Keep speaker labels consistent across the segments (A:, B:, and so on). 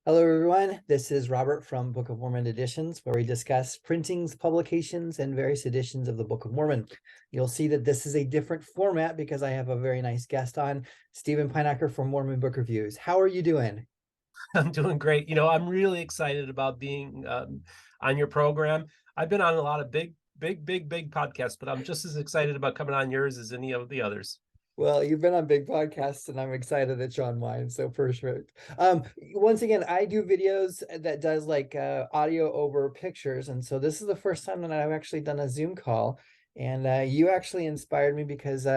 A: Hello, everyone. This is Robert from Book of Mormon Editions, where we discuss printings, publications, and various editions of the Book of Mormon. You'll see that this is a different format because I have a very nice guest on, Steven Pynakker from Mormon Book Reviews. How are you doing?
B: I'm doing great. I'm really excited about being on your program. I've been on a lot of big podcasts, but I'm just as excited about coming on yours as any of the others.
A: Well, you've been on big podcasts, and I'm excited that you're on mine. So perfect. Once again, I do videos that does like audio over pictures, and so this is the first time that I've actually done a Zoom call. And you actually inspired me because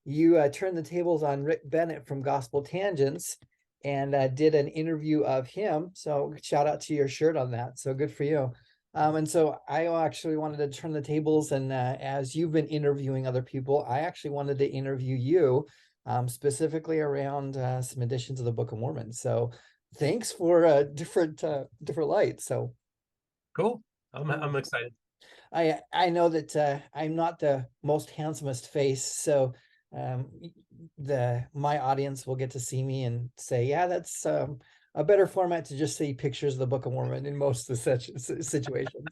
A: you turned the tables on Rick Bennett from Gospel Tangents and did an interview of him. So shout out to your shirt on that. So good for you. And so I actually wanted to turn the tables, and as you've been interviewing other people, I actually wanted to interview you specifically around some editions of the Book of Mormon. So thanks for different lights. So
B: Cool. I'm
A: um,
B: I'm excited.
A: I know that I'm not the most handsomest face, so um, the my audience will get to see me and say, yeah, that's a better format to just see pictures of the Book of Mormon in most of the such situations.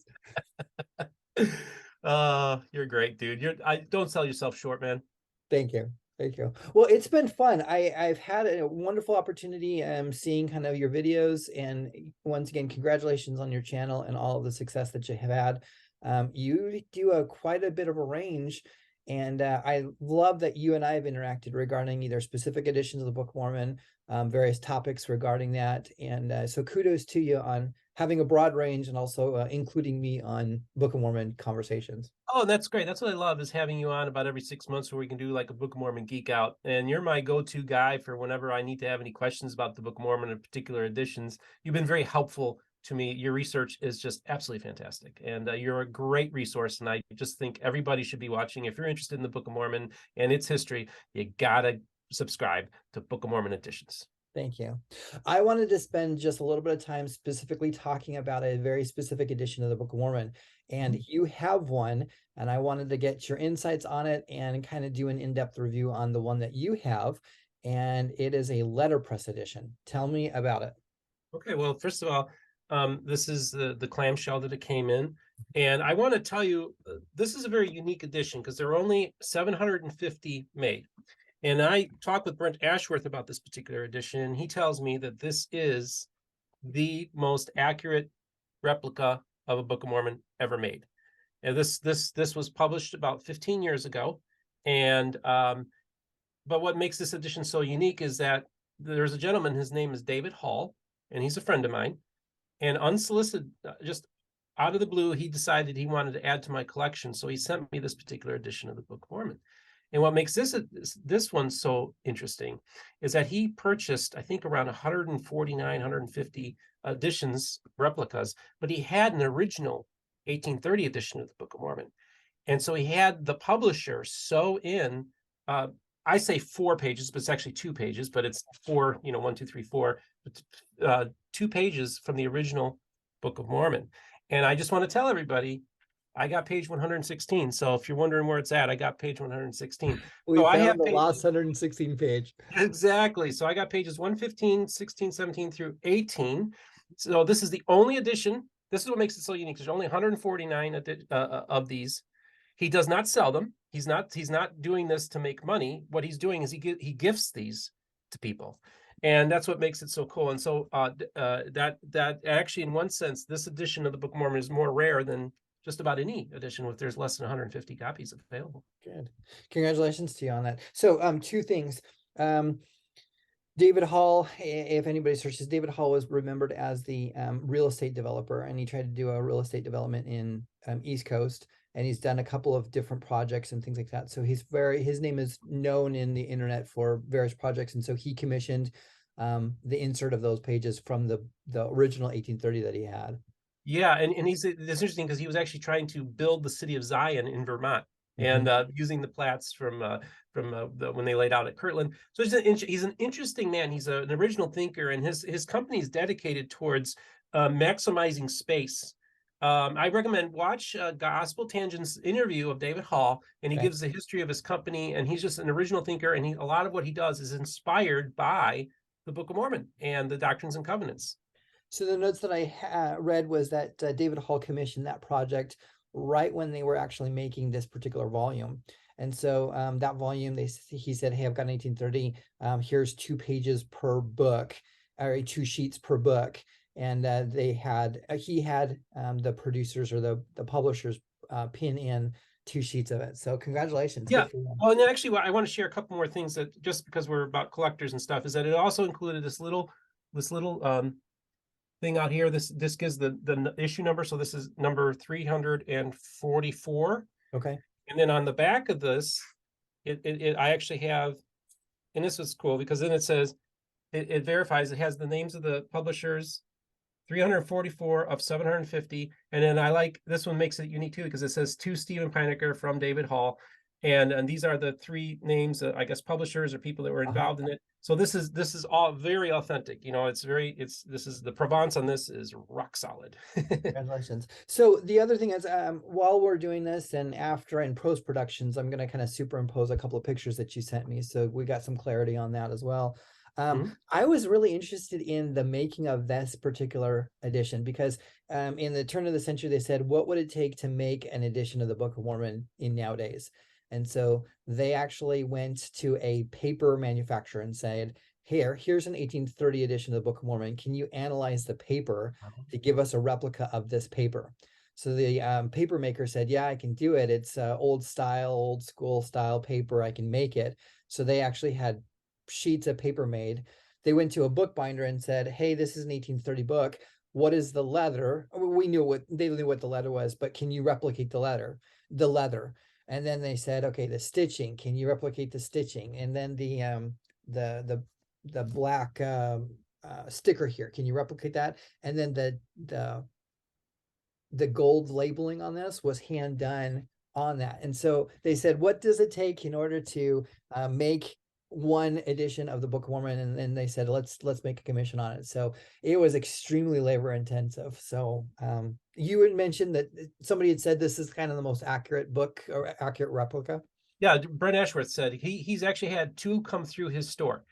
B: You're great, dude. I don't sell yourself short, man.
A: Thank you. Thank you. Well, it's been fun. I've had a wonderful opportunity seeing kind of your videos, and once again, congratulations on your channel and all of the success that you have had. You do quite a bit of a range, and I love that you and I have interacted regarding either specific editions of the Book of Mormon, various topics regarding that, and so kudos to you on having a broad range and also including me on Book of Mormon conversations.
B: Oh, that's great. That's what I love is having you on about every 6 months where we can do like a Book of Mormon geek out. And you're my go-to guy for whenever I need to have any questions about the Book of Mormon and particular editions. You've been very helpful to me. Your research is just absolutely fantastic. And you're a great resource. And I just think everybody should be watching. If you're interested in the Book of Mormon and its history, you gotta subscribe to Book of Mormon editions.
A: Thank you. I wanted to spend just a little bit of time specifically talking about a very specific edition of the Book of Mormon. And you have one, and I wanted to get your insights on it and kind of do an in-depth review on the one that you have. And it is a letterpress edition. Tell me about it.
B: Okay, well, first of all, this is the clamshell that it came in. And I want to tell you, this is a very unique edition because there are only 750 made. And I talked with Brent Ashworth about this particular edition, and he tells me that this is the most accurate replica of a Book of Mormon ever made. And this was published about 15 years ago. And but what makes this edition so unique is that there's a gentleman, his name is David Hall, and he's a friend of mine. And unsolicited, just out of the blue, he decided he wanted to add to my collection. So he sent me this particular edition of the Book of Mormon. And what makes this one so interesting is that he purchased, I think, around 149, 150 editions, replicas, but he had an original 1830 edition of the Book of Mormon. And so he had the publisher sew in, I say 4 pages, but it's actually 2 pages, but it's four, one, two, three, four, 2 pages from the original Book of Mormon. And I just want to tell everybody, I got page 116. So if you're wondering where it's at, I got page 116.
A: We
B: So I
A: found
B: have
A: the
B: page
A: last 116 page.
B: exactly. So I got pages 115, 16, 17 through 18. So this is the only edition. This is what makes it so unique. There's only 149 of these. He does not sell them. He's not doing this to make money. What he's doing is he gifts these to people, and that's what makes it so cool. And so that actually, in one sense, this edition of the Book of Mormon is more rare than just about any edition. If there's less than 150 copies available.
A: Good. Congratulations to you on that. So two things. Um, David Hall, if anybody searches, David Hall was remembered as the real estate developer, and he tried to do a real estate development in East Coast, and he's done a couple of different projects and things like that. So his name is known in the internet for various projects, and so he commissioned the insert of those pages from the original 1830 that he had.
B: Yeah, and it's interesting because he was actually trying to build the city of Zion in Vermont,
A: Mm-hmm.
B: and using the plats from when they laid out at Kirtland. So he's an interesting man. He's an original thinker, and his company is dedicated towards maximizing space. I recommend watch Gospel Tangent's interview of David Hall, and he
A: Okay.
B: gives the history of his company. And he's just an original thinker, and a lot of what he does is inspired by the Book of Mormon and the Doctrines and Covenants.
A: So the notes that I read was that David Hall commissioned that project right when they were actually making this particular volume. And so that volume, he said, "Hey, I've got an 1830. Here's 2 pages per book, or 2 sheets per book." And he had the producers or the publishers pin in 2 sheets of it. So congratulations,
B: Yeah.
A: good for you.
B: Well, and actually, I want to share a couple more things that just because we're about collectors and stuff, is that it also included this little thing out here. This gives the issue number. So this is number 344.
A: Okay.
B: And then on the back of this, I actually have, and this was cool because then it says it verifies, it has the names of the publishers, 344 of 750. And then I like this one, makes it unique too because it says to Steven Pynakker from David Hall. And these are the 3 names, I guess, publishers or people that were involved in it. So this is all very authentic. This is the Provence on this is rock solid.
A: Congratulations. So the other thing is, while we're doing this and after in post productions, I'm going to kind of superimpose a couple of pictures that you sent me. So we got some clarity on that as well. I was really interested in the making of this particular edition because in the turn of the century, they said, what would it take to make an edition of the Book of Mormon in nowadays? And so they actually went to a paper manufacturer and said, here's an 1830 edition of the Book of Mormon. Can you analyze the paper to give us a replica of this paper? So the paper maker said, yeah, I can do it. It's old school style paper. I can make it. So they actually had sheets of paper made. They went to a bookbinder and said, hey, this is an 1830 book. What is the leather? They knew what the leather was, but can you replicate the leather? And then they said, okay, the stitching, can you replicate the stitching? And then the black sticker here, can you replicate that? And then the gold labeling on this was hand done on that. And so they said, what does it take in order to make one edition of the Book of Mormon? And then they said, let's make a commission on it. So it was extremely labor intensive. So you had mentioned that somebody had said this is kind of the most accurate book or accurate replica.
B: Yeah, Brent Ashworth said he's actually had 2 come through his store.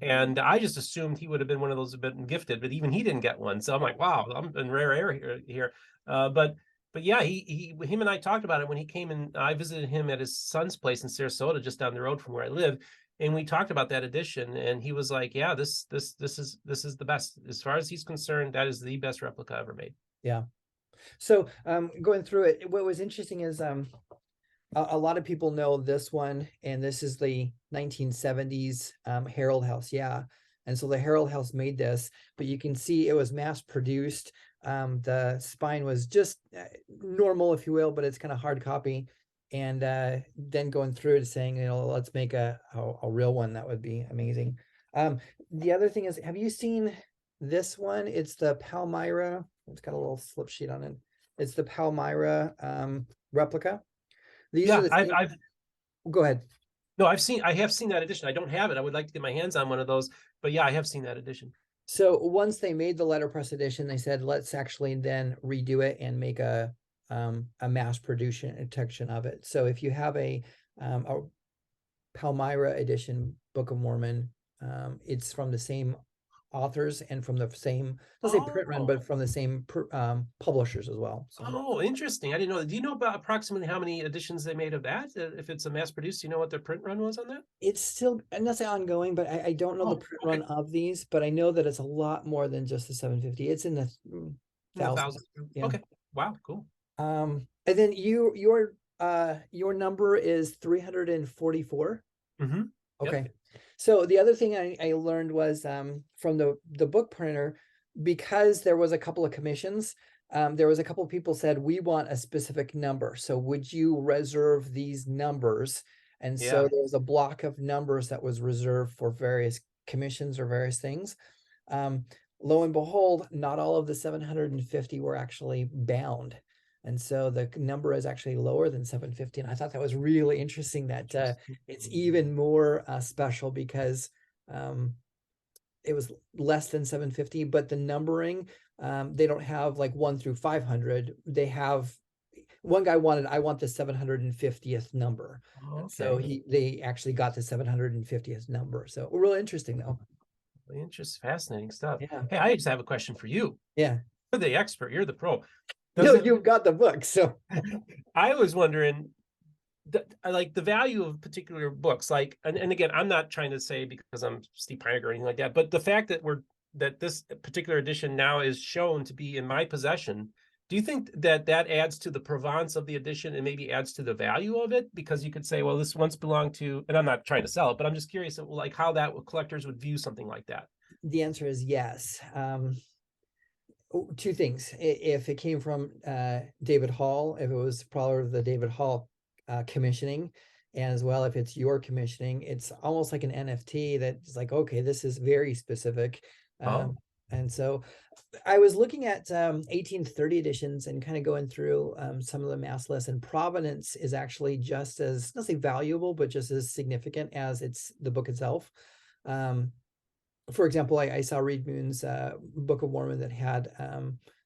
B: And I just assumed he would have been one of those who've been gifted, but even he didn't get one. So I'm like, wow, I'm in rare air here. But yeah, him and I talked about it when he came in. I visited him at his son's place in Sarasota, just down the road from where I live, and we talked about that edition. And he was like, yeah, this is the best as far as he's concerned. That is the best replica ever made.
A: Yeah. So going through it, what was interesting is a lot of people know this one, and this is the 1970s Herald House. Yeah. And so the Herald House made this, but you can see it was mass produced. The spine was just normal, if you will, but it's kind of hard copy. And then going through it saying, let's make a real one. That would be amazing. The other thing is, have you seen this one? It's the Palmyra. It's got a little slip sheet on it. It's the Palmyra replica. These are the
B: I've
A: go ahead.
B: No, I have seen that edition. I don't have it. I would like to get my hands on one of those, but yeah, I have seen that edition.
A: So once they made the letterpress edition, they said, let's actually then redo it and make a mass production of it. So if you have a Palmyra edition Book of Mormon, it's from the same authors and from the same, let's say print run, but from the same publishers as well. So.
B: Oh, interesting. I didn't know that. Do you know about approximately how many editions they made of that? If it's a mass produced, do you know what their print run was on that?
A: It's still, I'm not saying ongoing, but I don't know the print run of these, but I know that it's a lot more than just the 750. It's in the thousands.
B: Yeah. Okay. Wow. Cool.
A: And then your number is 344.
B: Mm-hmm.
A: Okay.
B: Yep.
A: So the other thing I learned was from the book printer, because there was a couple of commissions, there was a couple of people said, we want a specific number. So would you reserve these numbers? And so there was a block of numbers that was reserved for various commissions or various things. Lo and behold, not all of the 750 were actually bound. And so the number is actually lower than 750. And I thought that was really interesting that it's even more special because it was less than 750, but the numbering, they don't have like 1 through 500. They have, one guy I want the 750th number. Okay. So they actually got the 750th number. So real interesting though.
B: Interesting, fascinating stuff.
A: Yeah.
B: Hey, I just have a question for you.
A: Yeah.
B: You're the expert. You're the pro.
A: No,
B: Does it?
A: you've got the book. So
B: I was wondering, like the value of particular books, like, and again, I'm not trying to say because I'm Steve Pynakker or anything like that, but the fact that this particular edition now is shown to be in my possession, do you think that adds to the provenance of the edition and maybe adds to the value of it? Because you could say, well, this once belonged to, and I'm not trying to sell it, but I'm just curious, like how that collectors would view something like that.
A: the answer is yes. Two things. If it came from David Hall, if it was part of the David Hall commissioning, and as well if it's your commissioning, it's almost like an NFT that's like, okay, this is very specific.
B: Oh.
A: And so I was looking at 1830 editions and kind of going through some of the mass lists, and provenance is actually just as, not say valuable, but just as significant as it's the book itself. For example, I saw Reed Moon's Book of Mormon that had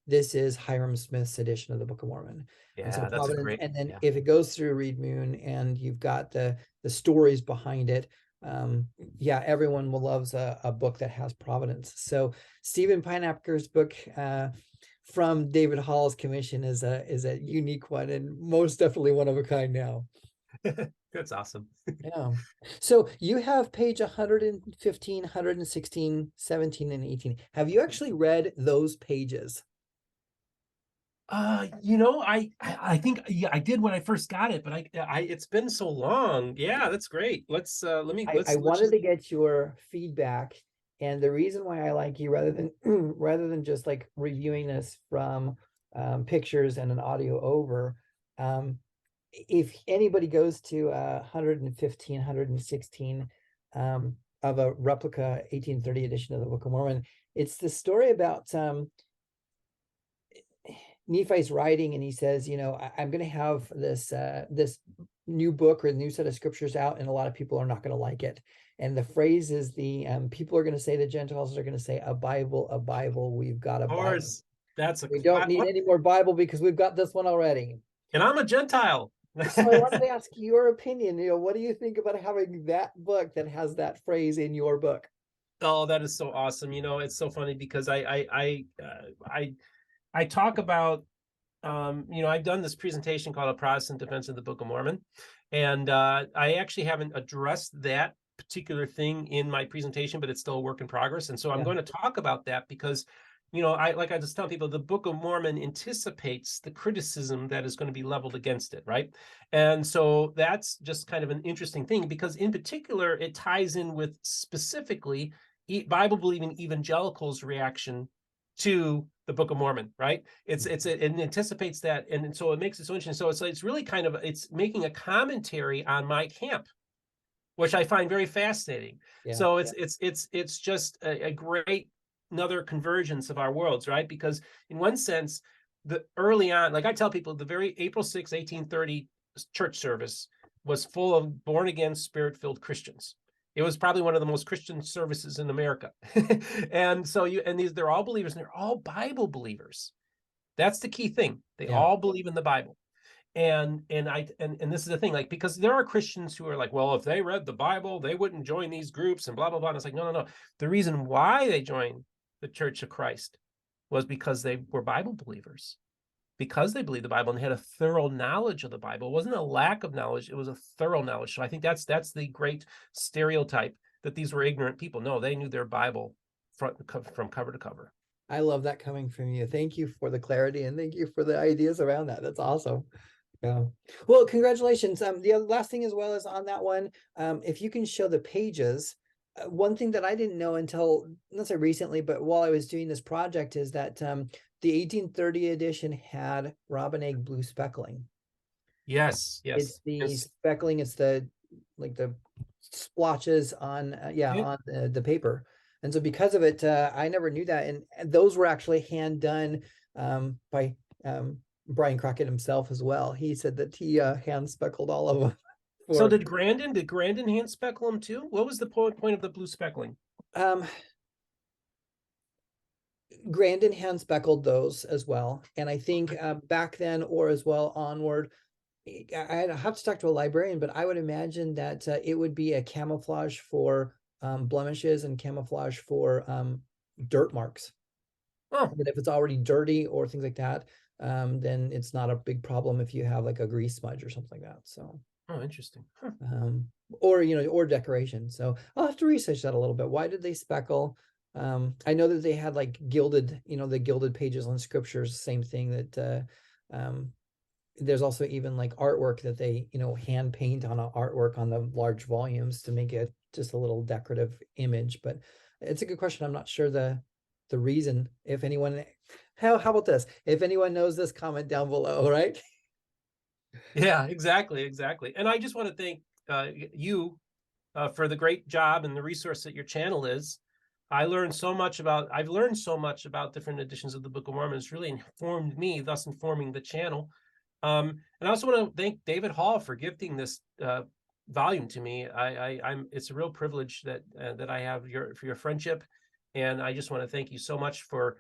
A: this is Hiram Smith's edition of the Book of Mormon. And so
B: Yeah, that's a
A: provenance,
B: great,
A: and then
B: yeah.
A: if it goes through Reed Moon and you've got the stories behind it, yeah, everyone will loves a book that has provenance. So Steven Pynakker's book from David Hall's commission is a unique one, and most definitely one of a kind now.
B: That's awesome.
A: Yeah. So you have page 115, 116, 17, and 18. Have you actually read those pages?
B: I think, yeah, I did when I first got it, but I it's been so long. Yeah, that's great. Let's
A: I
B: let's
A: wanted
B: just,
A: to get your feedback, and the reason why I like you rather than rather than just like reviewing this from pictures and an audio over, if anybody goes to 115, 116 of a replica 1830 edition of the Book of Mormon, it's the story about Nephi's writing, and he says, I'm going to have this new book or new set of scriptures out, and a lot of people are not going to like it. And the phrase is the people are going to say, the Gentiles are going to say, a Bible, we've got a
B: of
A: Bible.
B: course, that's a
A: We don't need any more Bible because we've got this one already.
B: and I'm a Gentile.
A: So I wanted to ask your opinion. What do you think about having that book that has that phrase in your book?
B: Oh, that is so awesome. It's so funny because I talk about, I've done this presentation called A Protestant Defense of the Book of Mormon. And I actually haven't addressed that particular thing in my presentation, but it's still a work in progress. And so I'm going to talk about that because, I just tell people the Book of Mormon anticipates the criticism that is going to be leveled against it, right? And so that's just kind of an interesting thing because in particular, it ties in with specifically Bible-believing evangelicals' reaction to the Book of Mormon, right? It anticipates that, and so it makes it so interesting. So it's really kind of, it's making a commentary on my camp, which I find very fascinating.
A: Yeah.
B: So it's just a great another convergence of our worlds, right? Because in one sense, the early on, like I tell people, the very April 6, 1830 church service was full of born again, spirit-filled Christians. It was probably one of the most Christian services in America. And so they're all believers, and they're all Bible believers. That's the key thing. They all believe in the Bible. And this is the thing, like, because there are Christians who are like, well, if they read the Bible, they wouldn't join these groups and blah, blah, blah. And it's like, no. The reason why they joined the Church of Christ was because they were Bible believers, because they believed the Bible and had a thorough knowledge of the Bible. It wasn't a lack of knowledge, it was a thorough knowledge. So I think that's the great stereotype, that these were ignorant people. No, they knew their Bible from cover to cover.
A: I love that coming from you. Thank you for the clarity, and thank you for the ideas around that. That's awesome. Yeah. Well, congratulations. The last thing as well is on that one, if you can show the pages, one thing that I didn't know until, not so recently, but while I was doing this project, is that the 1830 edition had robin egg blue speckling.
B: Yes.
A: It's the speckling, it's the splotches on on the paper. And so because of it, I never knew that, and those were actually hand done by Brian Crockett himself as well. He said that he hand speckled all of them.
B: So did Grandin hand speckle them too? What was the point of the blue speckling?
A: Grandin hand speckled those as well. And I think back then, or as well onward, I have to talk to a librarian, but I would imagine that it would be a camouflage for blemishes and camouflage for dirt marks.
B: Oh,
A: But if it's already dirty or things like that, then it's not a big problem if you have like a grease smudge or something like that. So,
B: oh, interesting. Huh.
A: or or decoration. So I'll have to research that a little bit. Why did they speckle? I know that they had like gilded, the gilded pages on scriptures, same thing that there's also even like artwork that they, hand paint on a artwork on the large volumes to make it just a little decorative image. But it's a good question. I'm not sure the reason. If anyone, how about this? If anyone knows this, comment down below, right?
B: Yeah, exactly, exactly. And I just want to thank you for the great job and the resource that your channel is. I've learned so much about different editions of the Book of Mormon. It's really informed me, thus informing the channel. And I also want to thank David Hall for gifting this volume to me. It's a real privilege that I have for your friendship, and I just want to thank you so much for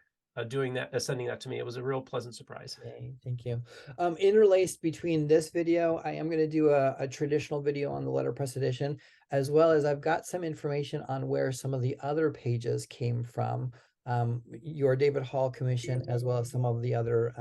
B: doing that, sending that to me. It was a real pleasant surprise.
A: Okay, thank you. Interlaced between this video, I am going to do a traditional video on the Letterpress edition, as well as I've got some information on where some of the other pages came from, your David Hall commission, as well as some of the other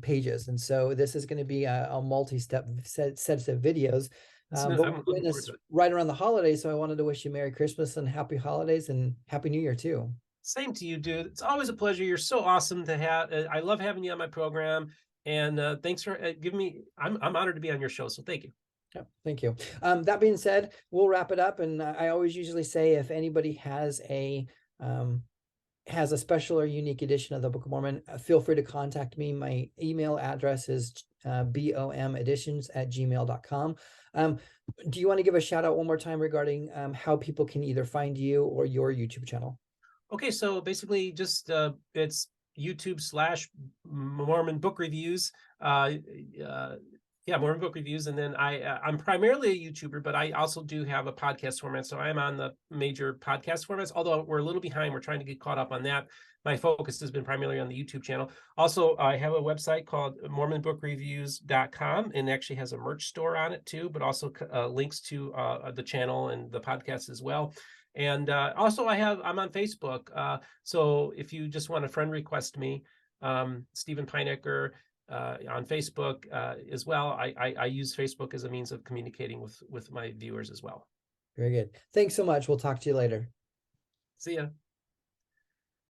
A: pages. And so this is going to be a multi-step sets of videos. But
B: I'm
A: we're
B: looking
A: doing
B: forward
A: this
B: to it.
A: right around the holidays, so I wanted to wish you Merry Christmas and Happy Holidays and Happy New Year too.
B: Same to you, dude. It's always a pleasure. You're so awesome to have. I love having you on my program, and thanks for giving me. I'm honored to be on your show. So thank you.
A: Yeah, thank you. That being said, we'll wrap it up. And I always usually say if anybody has a special or unique edition of the Book of Mormon, feel free to contact me. My email address is bomeditions@gmail.com. Do you want to give a shout out one more time regarding how people can either find you or your YouTube channel?
B: Okay, so basically, just it's YouTube/Mormon Book Reviews. Yeah, Mormon Book Reviews, and then I'm primarily a YouTuber, but I also do have a podcast format. So I'm on the major podcast formats. Although we're a little behind, we're trying to get caught up on that. My focus has been primarily on the YouTube channel. Also, I have a website called MormonBookReviews.com, and actually has a merch store on it too, but also links to the channel and the podcast as well. And also I'm on Facebook. So if you just want to friend request me, Steven Pynakker on Facebook as well. I use Facebook as a means of communicating with my viewers as well.
A: Very good. Thanks so much. We'll talk to you later.
B: See ya.